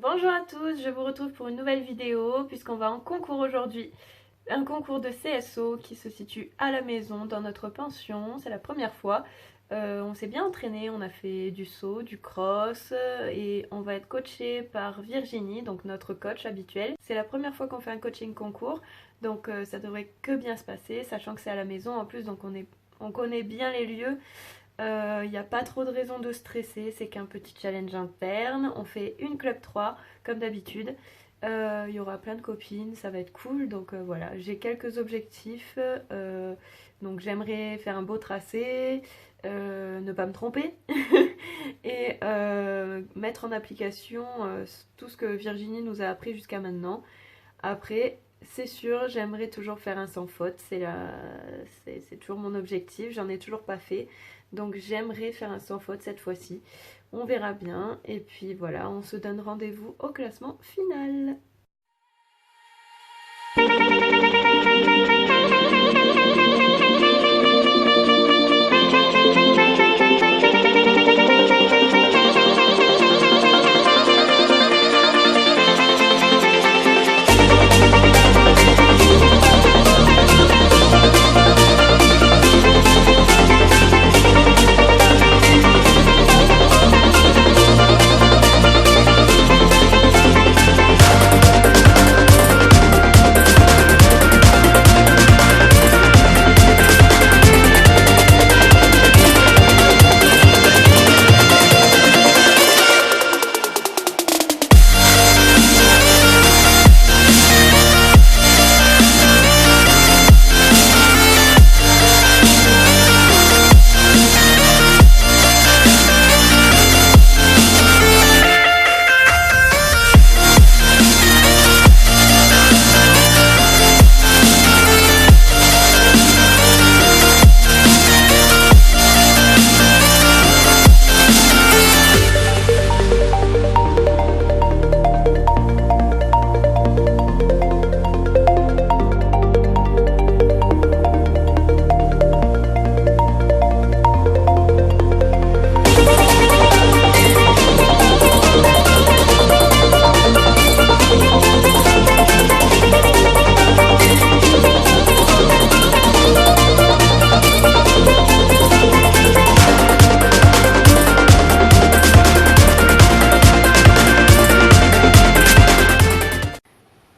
Bonjour à tous, je vous retrouve pour une nouvelle vidéo puisqu'on va en concours aujourd'hui. Un concours de CSO qui se situe à la maison dans notre pension, c'est la première fois. On s'est bien entraîné, on a fait du saut, du cross et on va être coaché par Virginie, donc notre coach habituel. C'est la première fois qu'on fait un coaching concours, donc ça devrait que bien se passer, sachant que c'est à la maison en plus, donc on connaît bien les lieux. Il n'y a pas trop de raison de stresser, c'est qu'un petit challenge interne. On fait une club 3 comme d'habitude. Il y aura plein de copines, ça va être cool. Donc voilà, j'ai quelques objectifs. Donc j'aimerais faire un beau tracé, ne pas me tromper et mettre en application tout ce que Virginie nous a appris jusqu'à maintenant. Après, c'est sûr, j'aimerais toujours faire un sans faute, c'est toujours mon objectif, j'en ai toujours pas fait. Donc j'aimerais faire un sans faute cette fois-ci. On verra bien. Et puis voilà, on se donne rendez-vous au classement final.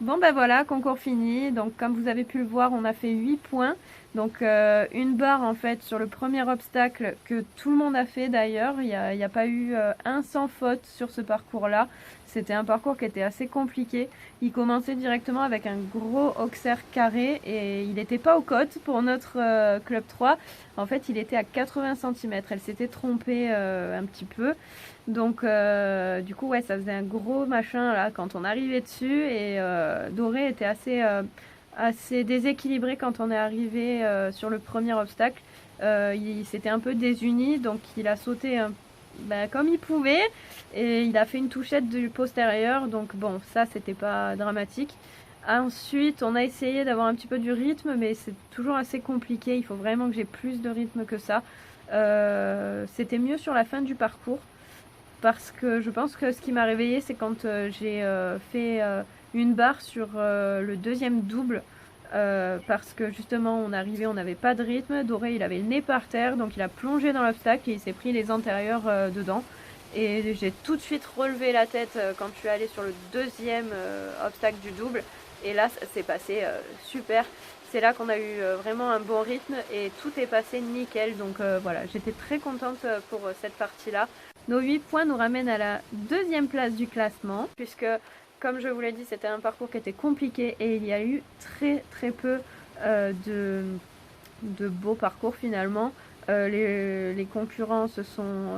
Bon ben voilà, concours fini. Donc comme vous avez pu le voir, on a fait 8 points. Donc une barre en fait sur le premier obstacle que tout le monde a fait d'ailleurs. Il n'y a pas eu un sans faute sur ce parcours-là. C'était un parcours qui était assez compliqué. Il commençait directement avec un gros auxerre carré et il n'était pas aux côtes pour notre club 3. En fait, il était à 80 cm. Elle s'était trompée un petit peu. Donc du coup ouais, ça faisait un gros machin là quand on arrivait dessus et Doré était assez déséquilibré quand on est arrivé sur le premier obstacle. Il s'était un peu désuni, donc il a sauté comme il pouvait et il a fait une touchette du postérieur, donc bon, ça c'était pas dramatique. Ensuite, on a essayé d'avoir un petit peu du rythme, mais c'est toujours assez compliqué. Il faut vraiment que j'ai plus de rythme que ça. C'était mieux sur la fin du parcours parce que je pense que ce qui m'a réveillée, c'est quand j'ai fait une barre sur le deuxième double. Parce que justement on arrivait, on n'avait pas de rythme. Doré il avait le nez par terre, donc il a plongé dans l'obstacle et il s'est pris les antérieurs dedans. Et j'ai tout de suite relevé la tête quand je suis allée sur le deuxième obstacle du double. Et là ça s'est passé super. C'est là qu'on a eu vraiment un bon rythme et tout est passé nickel. Donc voilà, j'étais très contente pour cette partie-là. Nos 8 points nous ramènent à la deuxième place du classement, puisque comme je vous l'ai dit, c'était un parcours qui était compliqué et il y a eu très peu de beaux parcours finalement. Les concurrents se sont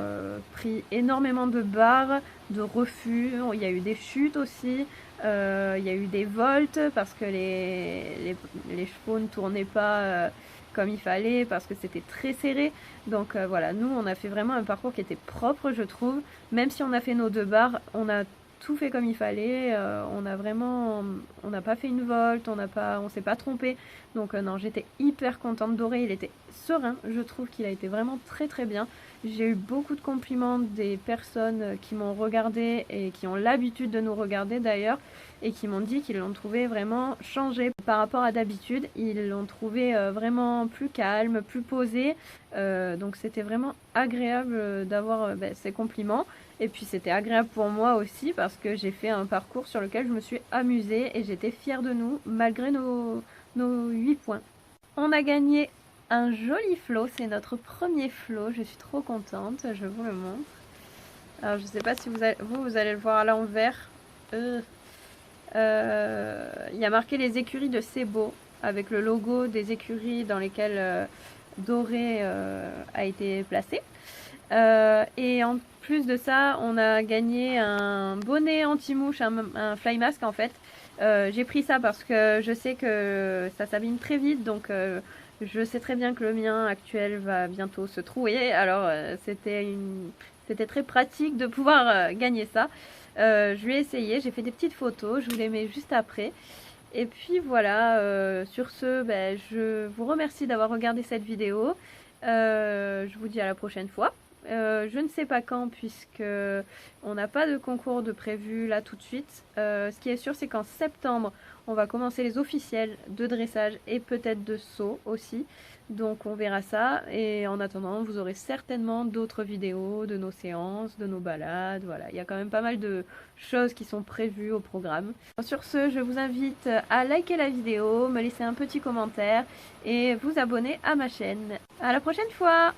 pris énormément de barres, de refus, il y a eu des chutes aussi, il y a eu des voltes parce que les chevaux ne tournaient pas comme il fallait, parce que c'était très serré. Donc voilà, nous on a fait vraiment un parcours qui était propre je trouve, même si on a fait nos 2 barres, on a tout fait comme il fallait. On n'a pas fait une volte, on s'est pas trompé. Donc non, j'étais hyper contente. Doré, il était serein. Je trouve qu'il a été vraiment très très bien. J'ai eu beaucoup de compliments des personnes qui m'ont regardé et qui ont l'habitude de nous regarder d'ailleurs et qui m'ont dit qu'ils l'ont trouvé vraiment changé par rapport à d'habitude. Ils l'ont trouvé vraiment plus calme, plus posé. Donc c'était vraiment agréable d'avoir ces compliments. Et puis c'était agréable pour moi aussi parce que j'ai fait un parcours sur lequel je me suis amusée et j'étais fière de nous malgré nos 8 points. On a gagné un joli flot, c'est notre premier flot, je suis trop contente, je vous le montre. Alors je sais pas si vous allez le voir à l'envers. Il y a marqué les écuries de Sebo avec le logo des écuries dans lesquelles Doré a été placé. Et en plus de ça, on a gagné un bonnet anti-mouche, un fly mask en fait. J'ai pris ça parce que je sais que ça s'abîme très vite, donc je sais très bien que le mien actuel va bientôt se trouer. Alors c'était très pratique de pouvoir gagner ça. Je lui ai essayé, j'ai fait des petites photos, je vous les mets juste après. Et puis voilà, sur ce, je vous remercie d'avoir regardé cette vidéo. Je vous dis à la prochaine fois. Je ne sais pas quand puisque on n'a pas de concours de prévu là tout de suite. Ce qui est sûr, c'est qu'en septembre, on va commencer les officiels de dressage et peut-être de saut aussi. Donc on verra ça. Et en attendant, vous aurez certainement d'autres vidéos de nos séances, de nos balades. Voilà, il y a quand même pas mal de choses qui sont prévues au programme. Sur ce, je vous invite à liker la vidéo, me laisser un petit commentaire et vous abonner à ma chaîne. À la prochaine fois!